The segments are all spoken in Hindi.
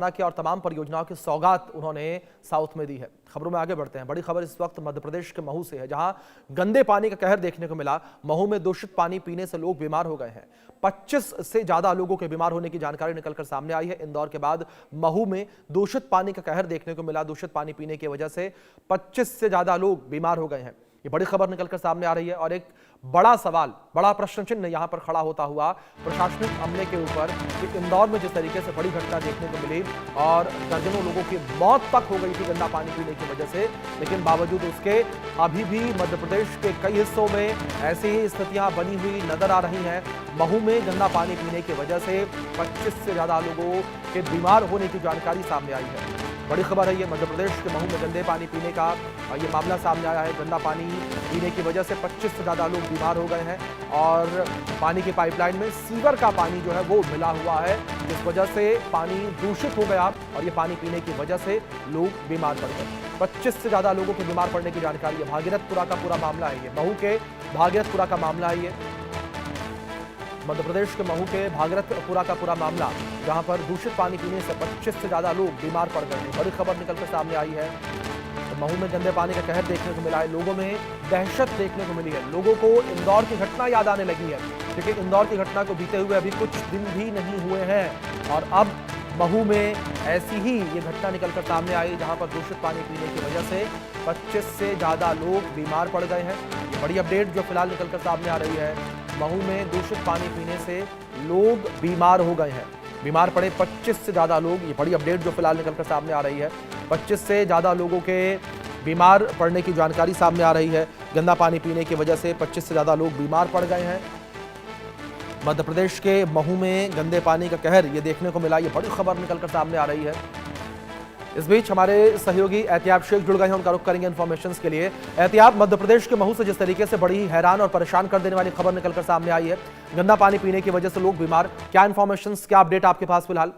किया और तमाम परियोजनाओं की सौगात उन्होंने साउथ में दी है। खबरों में आगे बढ़ते हैं। बड़ी खबर इस वक्त मध्य प्रदेश के महू से है, जहां गंदे पानी का कहर देखने को मिला। महू में दूषित पानी पीने से लोग बीमार हो गए हैं। 25 से ज्यादा लोगों के बीमार होने की जानकारी निकलकर सामने आई है। इंदौर के बाद महू में दूषित पानी का कहर देखने को मिला। दूषित पानी पीने की वजह से 25 से ज्यादा लोग बीमार हो गए हैं। ये बड़ी खबर निकलकर सामने आ रही है और एक बड़ा सवाल, बड़ा प्रश्न चिन्ह यहां पर खड़ा होता हुआ प्रशासनिक अमले के ऊपर कि इंदौर में जिस तरीके से बड़ी घटना देखने को मिली और दर्जनों लोगों की मौत तक हो गई थी गंदा पानी पीने की वजह से, लेकिन बावजूद उसके अभी भी मध्य प्रदेश के कई हिस्सों में ऐसी ही स्थितियां बनी हुई नजर आ रही हैं। महू में गंदा पानी पीने की वजह से 25 से ज्यादा लोगों के बीमार होने की जानकारी सामने आई है। बड़ी खबर है ये, मध्य प्रदेश के महू में गंदे पानी पीने का ये मामला सामने आया है। गंदा पानी पीने की वजह से 25 से ज्यादा लोग बीमार हो गए हैं और पानी की पाइपलाइन में सीवर का पानी जो है वो मिला हुआ है, जिस वजह से पानी दूषित हो गया और ये पानी पीने की वजह से लोग बीमार पड़ गए। 25 से ज्यादा लोगों के बीमार पड़ने की जानकारी है। भागीरथपुरा का पूरा मामला है ये, महू के भागीरथपुरा का मामला है ये, मध्य प्रदेश के महू के भागीरथपुरा का पूरा मामला, जहां पर दूषित पानी पीने से 25 से ज्यादा लोग बीमार पड़ गए हैं। बड़ी खबर निकलकर सामने आई है। तो महू में गंदे पानी का कहर देखने को मिला है। लोगों में दहशत देखने को मिली है। लोगों को इंदौर की घटना याद आने लगी है, क्योंकि इंदौर की घटना को बीते हुए अभी कुछ दिन भी नहीं हुए हैं और अब महू में ऐसी ही ये घटना निकलकर सामने आई, जहां पर दूषित पानी पीने की वजह से 25 से ज्यादा लोग बीमार पड़ गए हैं। ये बड़ी अपडेट जो फिलहाल निकलकर सामने आ रही है। महू में दूषित पानी पीने से लोग बीमार हो गए हैं, बीमार पड़े 25 से ज्यादा लोग। ये बड़ी अपडेट जो फिलहाल निकलकर सामने आ रही है। 25 से ज्यादा लोगों के बीमार पड़ने की जानकारी सामने आ रही है। गंदा पानी पीने की वजह से 25 से ज्यादा लोग बीमार पड़ गए हैं। मध्य प्रदेश के महू में गंदे पानी का कहर ये देखने को मिला। ये बड़ी खबर निकलकर सामने आ रही है। इस बीच हमारे सहयोगी एहतियाब शेख जुड़ गए हैं, उनका रुख करेंगे इन्फॉर्मेशन के लिए। एहतियाब, मध्य प्रदेश के महू से जिस तरीके से बड़ी हैरान और परेशान कर देने वाली खबर निकलकर सामने आई है, गंदा पानी पीने की वजह से लोग बीमार, क्या इन्फॉर्मेशन, क्या अपडेट आपके पास फिलहाल?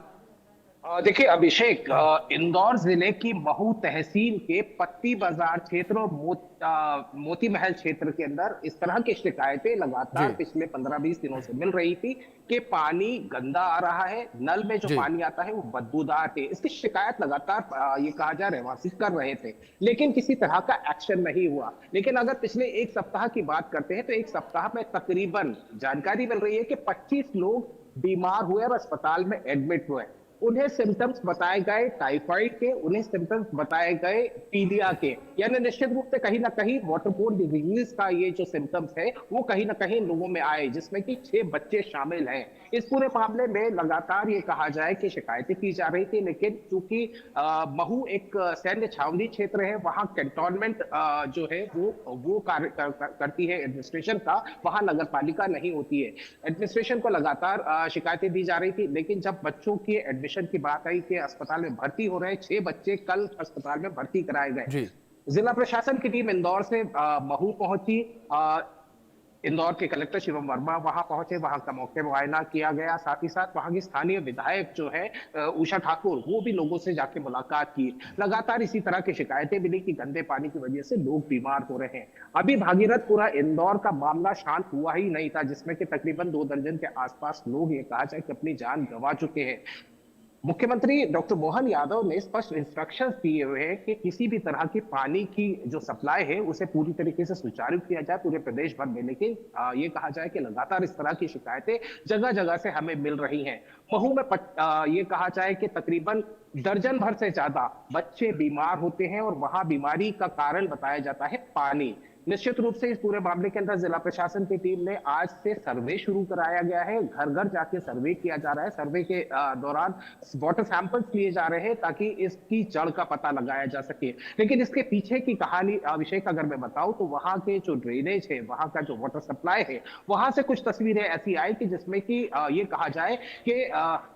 देखिए अभिषेक, इंदौर जिले की महू तहसील के पत्ती बाजार क्षेत्र और मोती महल क्षेत्र के अंदर इस तरह की शिकायतें लगातार पिछले 15-20 दिनों से मिल रही थी कि पानी गंदा आ रहा है, नल में जो पानी आता है वो बदबूदार है। इसकी शिकायत लगातार ये कहा जा रहवासी कर रहे थे, लेकिन किसी तरह का एक्शन नहीं हुआ। लेकिन अगर पिछले एक सप्ताह की बात करते हैं तो एक सप्ताह में तकरीबन जानकारी मिल रही है कि 25 लोग बीमार हुए और अस्पताल में एडमिट हुए। उन्हें सिम्टम्स बताए गए टाइफाइड के, उन्हें सिम्टम्स बताए गए पीलिया के, यानी निश्चित रूप से कहीं ना कहीं वाटरबोर्न डिजीज का ये जो सिम्टम्स है वो कहीं ना कहीं लोगों में आए, जिसमें कि 6 बच्चे शामिल हैं। इस पूरे मामले में लगातार ये कहा जाए कि शिकायतें की जा रही थी, लेकिन चूंकि महू एक सैन्य छावनी क्षेत्र है, वहां कैंटोनमेंट जो है वो कार्य करती है एडमिनिस्ट्रेशन का, वहां नगर पालिका नहीं होती है। एडमिनिस्ट्रेशन को लगातार शिकायतें दी जा रही थी, लेकिन जब बच्चों की एडमिशन की बात आई कि अस्पताल में भर्ती हो रहे 6 बच्चे कल अस्पताल में भर्ती कराए गए। जिला प्रशासन की टीम इंदौर से महू पहुंची। इंदौर के कलेक्टर शिवम वर्मा वहां पहुंचे, वहां का मौके मुआयना किया गया। साथ ही साथ वहां की स्थानीय विधायक जो है उषा ठाकुर, वो भी लोगों से जाके मुलाकात की। लगातार इसी तरह की शिकायतें मिली कि गंदे पानी की वजह से लोग बीमार हो रहे हैं। अभी भागीरथपुरा इंदौर का मामला शांत हुआ ही नहीं था, जिसमें कि तकरीबन 2 दर्जन के आसपास लोग ये कहा जाए कि अपनी जान गंवा चुके हैं। मुख्यमंत्री डॉक्टर मोहन यादव ने स्पष्ट इंस्ट्रक्शंस दिए हुए हैं कि किसी भी तरह की पानी की जो सप्लाई है उसे पूरी तरीके से सुचारू किया जाए पूरे प्रदेश भर में। लेकिन ये कहा जाए कि लगातार इस तरह की शिकायतें जगह जगह से हमें मिल रही हैं। महू में ये कहा जाए कि तकरीबन दर्जन भर से ज्यादा बच्चे बीमार होते हैं और वहां बीमारी का कारण बताया जाता है पानी। निश्चित रूप से इस पूरे मामले के अंदर जिला प्रशासन की टीम ने आज से सर्वे शुरू कराया गया है। घर घर जाके सर्वे किया जा रहा है। सर्वे के दौरान वाटर सैंपल्स लिए जा रहे हैं ताकि इसकी जड़ का पता लगाया जा सके। लेकिन इसके पीछे की कहानी अभिषेक अगर मैं बताऊं तो वहां के जो ड्रेनेज है, वहां का जो वाटर सप्लाई है, वहां से कुछ तस्वीरें ऐसी आई कि जिसमें कि ये कहा जाए कि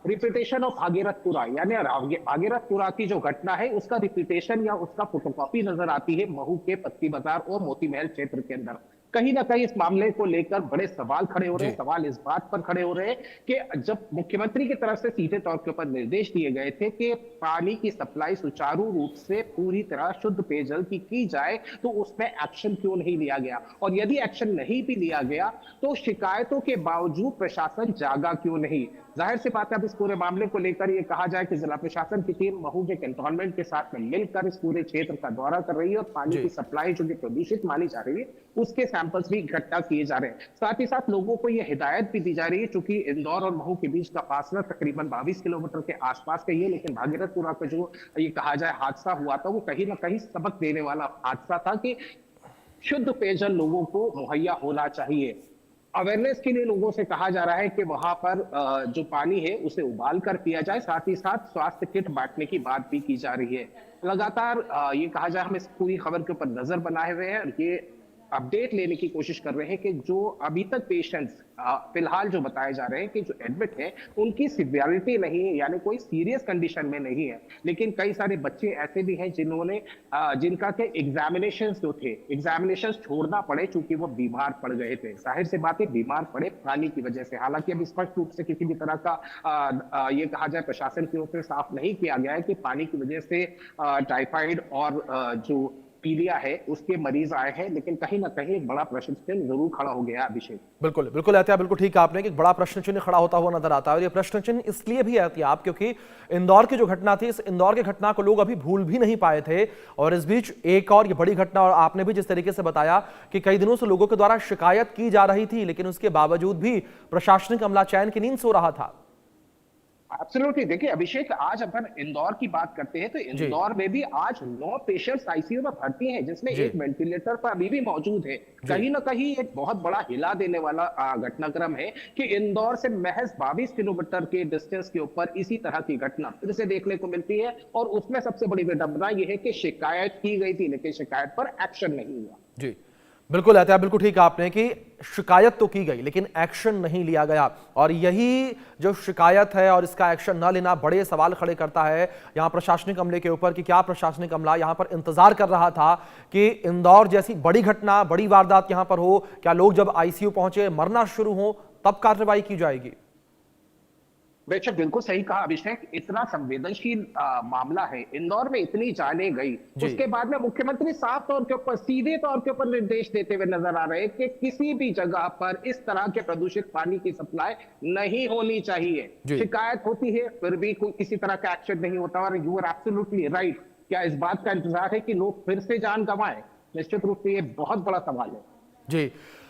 रिपीटेशन ऑफ भागीरथपुरा, यानी भागीरथपुरा की जो घटना है उसका रिपीटेशन या उसका फोटोकॉपी नजर आती है महू के पत्ती बाजार और मोती महल क्षेत्र के अंदर। कहीं ना कहीं इस मामले को लेकर बड़े सवाल खड़े हो रहे हैं। सवाल इस बात पर खड़े हो रहे हैं कि जब मुख्यमंत्री की तरफ से सीधे तौर के ऊपर निर्देश दिए गए थे कि पानी की सप्लाई सुचारू रूप से पूरी तरह शुद्ध पेयजल की जाए, तो उसमें एक्शन क्यों नहीं लिया गया? और यदि एक्शन नहीं भी लिया गया तो शिकायतों के बावजूद प्रशासन जागा क्यों नहीं? जाहिर सी बात है अब इस पूरे मामले को लेकर ये कहा जाए कि जिला प्रशासन की टीम महू के कैंटोनमेंट के साथ में मिलकर इस पूरे क्षेत्र का दौरा कर रही है और पानी जी की सप्लाई जो कि प्रदूषित मानी जा रही है उसके सैंपल्स भी इकट्ठा किए जा रहे हैं। साथ ही साथ लोगों को यह हिदायत भी दी जा रही है, चूंकि इंदौर और महू के बीच का फासला तकरीबन 22 किलोमीटर के आसपास का ही है, लेकिन भागीरथपुरा का जो ये कहा जाए हादसा हुआ था वो कहीं ना कहीं सबक देने वाला हादसा था कि शुद्ध पेयजल लोगों को मुहैया होना चाहिए। अवेयरनेस के लिए लोगों से कहा जा रहा है कि वहां पर जो पानी है उसे उबाल कर पिया जाए, साथ ही साथ स्वास्थ्य किट बांटने की बात भी की जा रही है। लगातार ये कहा जाए हम इस पूरी खबर के ऊपर नजर बनाए हुए हैं और ये अपडेट लेने की कोशिश कर रहे हैं कि जो अभी तक पेशेंट्स फिलहाल जो बताए जा रहे हैं कि जो एडमिट है उनकी सिवियरिटी नहीं है, यानी कोई सीरियस कंडीशन में नहीं है, लेकिन कई सारे बच्चे ऐसे भी हैं जिन्होंने जिनका के एग्जामिनेशंस जो थे एग्जामिनेशंस छोड़ना पड़े चूंकि वो बीमार पड़ गए थे। जाहिर सी बात है बीमार पड़े पानी की वजह से। हालांकि अभी स्पष्ट रूप से किसी भी तरह का ये कहा जाए प्रशासन की ओर से साफ नहीं किया गया है कि पानी की वजह से टाइफाइड और जो पीलिया है उसके मरीज आए हैं, लेकिन कहीं ना कहीं एक बड़ा प्रश्न चिन्ह जरूर खड़ा हो गया। अभिषेक बिल्कुल बिल्कुल एहतियाब, बिल्कुल ठीक है आपने कि एक बड़ा प्रश्न चिन्ह खड़ा होता हुआ नजर आता है और ये प्रश्न चिन्ह इसलिए भी एहतियाब क्योंकि इंदौर की जो घटना थी, इस इंदौर की घटना को लोग अभी भूल भी नहीं पाए थे और इस बीच एक और ये बड़ी घटना, और आपने भी जिस तरीके से बताया कि कई दिनों से लोगों के द्वारा शिकायत की जा रही थी लेकिन उसके बावजूद भी प्रशासनिक अमला चैन की नींद सो रहा था। एब्सोल्युटली। देखिए अभिषेक, आज अपन इंदौर की बात करते हैं तो इंदौर में भी आज 9 पेशेंट्स आईसीयू में भर्ती हैं, जिसमें एक वेंटिलेटर पर अभी भी मौजूद है। कहीं ना कहीं एक बहुत बड़ा हिला देने वाला घटनाक्रम है कि इंदौर से महज 22 किलोमीटर के डिस्टेंस के ऊपर इसी तरह की घटना फिर से देखने को मिलती है और उसमें सबसे बड़ी विडंबना यह है कि शिकायत की गई थी लेकिन शिकायत पर एक्शन नहीं हुआ। जी बिल्कुल एहतियाब, बिल्कुल ठीक आपने कि शिकायत तो की गई लेकिन एक्शन नहीं लिया गया और यही जो शिकायत है और इसका एक्शन न लेना बड़े सवाल खड़े करता है यहां प्रशासनिक अमले के ऊपर कि क्या प्रशासनिक अमला यहां पर इंतजार कर रहा था कि इंदौर जैसी बड़ी घटना, बड़ी वारदात यहां पर हो, क्या लोग जब आईसीयू पहुंचे मरना शुरू हो तब कार्रवाई की जाएगी? बेशक, बिल्कुल सही कहा अभिषेक। इतना संवेदनशील मामला है, इंदौर में इतनी जाने गई, उसके बाद में मुख्यमंत्री साफ तौर के ऊपर सीधे तौर के ऊपर निर्देश देते हुए नजर आ रहे हैं कि किसी भी जगह पर इस तरह के प्रदूषित पानी की सप्लाई नहीं होनी चाहिए। शिकायत होती है फिर भी कोई किसी तरह का एक्शन नहीं होता और यू आर एब्सोल्युटली राइट। क्या इस बात का इंतजार है कि लोग फिर से जान गंवाएं? निश्चित रूप से ये बहुत बड़ा सवाल है। जी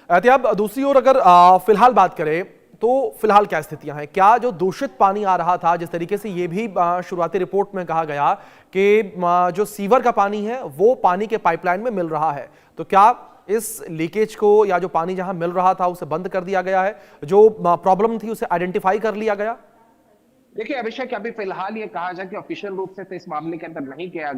एहतियाब, दूसरी ओर अगर फिलहाल बात करें तो फिलहाल क्या स्थितियां हैं? क्या जो दूषित पानी आ रहा था, जिस तरीके से ये भी शुरुआती रिपोर्ट में कहा गया कि जो सीवर का पानी है वो पानी के पाइपलाइन में मिल रहा है, तो क्या इस लीकेज को या जो पानी जहां मिल रहा था उसे बंद कर दिया गया है, जो प्रॉब्लम थी उसे आइडेंटिफाई कर लिया गया? देखिए अभिषेक, अभी फिलहाल ये कहा जाए कि ऑफिशियल रूप से तो इस मामले के अंदर नहीं कहा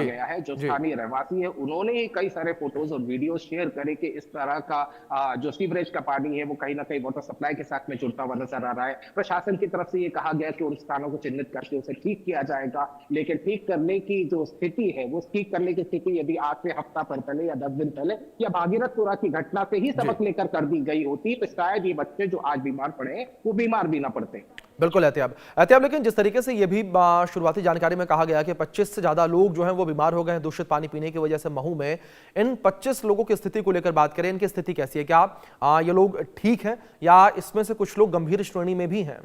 गया है। जो स्थानीय रहवासी है उन्होंने ही कई सारे फोटोज और वीडियो शेयर करे कि इस तरह का जो सीवरेज का पानी है वो कहीं ना कहीं वाटर सप्लाई के साथ में जुड़ता हुआ नजर आ रहा है। प्रशासन की तरफ से ये कहा गया कि उन स्थानों को चिन्हित करके उसे ठीक किया जाएगा, लेकिन ठीक करने की जो स्थिति है वो ठीक करने की स्थिति यदि आज से हफ्ता भर पहले या 10 दिन पहले या भागीरथपुरा की घटना से ही सबक लेकर कर दी गई होती तो शायद ये बच्चे जो आज बीमार पड़े हैं वो बीमार भी ना पड़ते। बिल्कुल एहतियाब, लेकिन जिस तरीके से ये भी शुरुआती जानकारी में कहा गया कि 25 से ज्यादा लोग जो हैं वो बीमार हो गए हैं दूषित पानी पीने की वजह से महू में, इन 25 लोगों की स्थिति को लेकर बात करें, इनकी स्थिति कैसी है? क्या ये लोग ठीक हैं या इसमें से कुछ लोग गंभीर श्रेणी में भी हैं?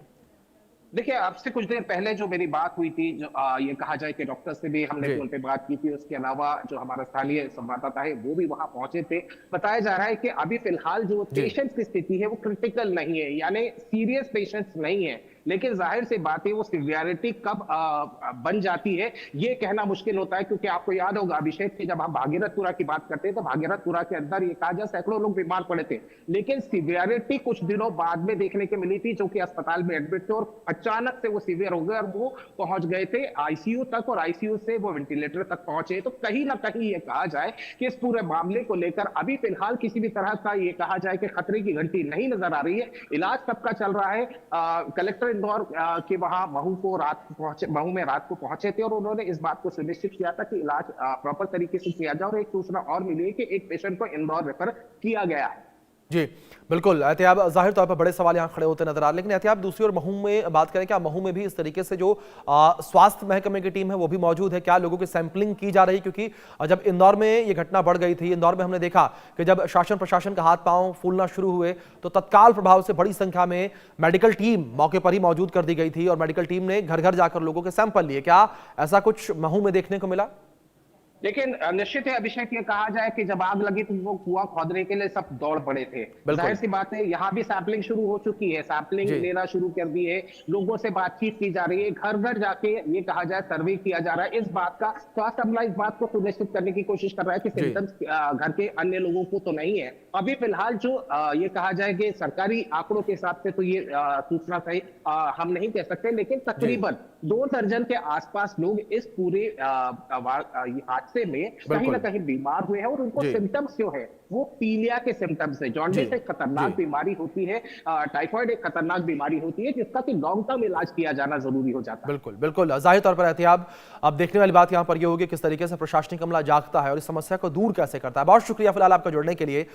देखिए आपसे कुछ देर पहले जो मेरी बात हुई थी, जो ये कहा जाए कि डॉक्टर से भी हमने उन पे बात की थी, उसके अलावा जो हमारा स्थानीय संवाददाता है वो भी वहां पहुंचे थे। बताया जा रहा है कि अभी फिलहाल जो पेशेंट्स की स्थिति है वो क्रिटिकल नहीं है, यानी सीरियस पेशेंट्स नहीं है, लेकिन जाहिर सी बात है वो सिवियरिटी कब बन जाती है ये कहना मुश्किल होता है। क्योंकि आपको याद होगा अभिषेक कि जब हम भागीरथपुरा की बात करते हैं तो भागीरथपुरा के अंदर ये कहा जाए सैकड़ों लोग बीमार पड़े थे, लेकिन सिवियरिटी कुछ दिनों बाद में देखने को मिली थी, जो कि अस्पताल में एडमिट थे और अचानक से वो सीवियर हो गए और वो पहुंच गए थे आईसीयू तक और आईसीयू से वो वेंटिलेटर तक पहुंचे। तो कहीं ना कहीं ये कहा जाए कि इस पूरे मामले को लेकर अभी फिलहाल किसी भी तरह का ये कहा जाए कि खतरे की घंटी नहीं नजर आ रही है। इलाज सबका चल रहा है। कलेक्टर इंदौर के वहां महू में रात को पहुंचे थे और उन्होंने इस बात को सुनिश्चित किया था कि इलाज प्रॉपर तरीके से किया जाए। और एक सूचना और मिली है कि एक पेशेंट को इंदौर रेफर किया गया है। जी बिल्कुल। एहतियाब जाहिर तौर पर बड़े सवाल यहाँ खड़े होते नजर आ रहे, लेकिन एहतियाब दूसरी ओर महू में बात करें, क्या महू में भी इस तरीके से जो स्वास्थ्य महकमे की टीम है वो भी मौजूद है? क्या लोगों की सैंपलिंग की जा रही? क्योंकि जब इंदौर में ये घटना बढ़ गई थी, इंदौर में हमने देखा कि जब शासन प्रशासन का हाथ पांव फूलना शुरू हुए तो तत्काल प्रभाव से बड़ी संख्या में मेडिकल टीम मौके पर ही मौजूद कर दी गई थी और मेडिकल टीम ने घर घर जाकर लोगों के सैंपल लिए। क्या ऐसा कुछ महू में देखने को मिला? लेकिन निश्चित है अभिषेक, ये कहा जाए कि जब आग लगी तो वो कुआं खोदने के लिए सब दौड़ पड़े थे। जाहिर सी बात है, यहाँ भी सैंपलिंग शुरू हो चुकी है, सैंपलिंग लेना शुरू कर दी है, लोगों से बातचीत की जा रही है, घर घर जाके ये कहा जाए सर्वे किया जा रहा है। इस बात का स्वास्थ्य अमला इस बात को सुनिश्चित करने की कोशिश कर रहा है कि सिम्टम्स घर के अन्य लोगों को तो नहीं है। अभी फिलहाल जो ये कहा जाए कि सरकारी आंकड़ों के हिसाब से तो ये सूचना सही हम नहीं कह सकते, लेकिन तकरीबन 2 दर्जन के आसपास लोग इस पूरे हादसे में कहीं ना कहीं बीमार हुए हैं और उनको सिम्टम्स जो है वो पीलिया के सिम्टम्स है। जॉन्डिस एक खतरनाक बीमारी होती है, टाइफाइड एक खतरनाक बीमारी होती है जिसका कि लॉन्ग टर्म इलाज किया जाना जरूरी हो जाता है। बिल्कुल बिल्कुल, जाहिर तौर पर एहतियाब। अब देखने वाली बात यहाँ पर यह होगी किस तरीके से प्रशासनिक अमला जागता है और इस समस्या को दूर कैसे करता है। बहुत शुक्रिया फिलहाल आपका जुड़ने के लिए।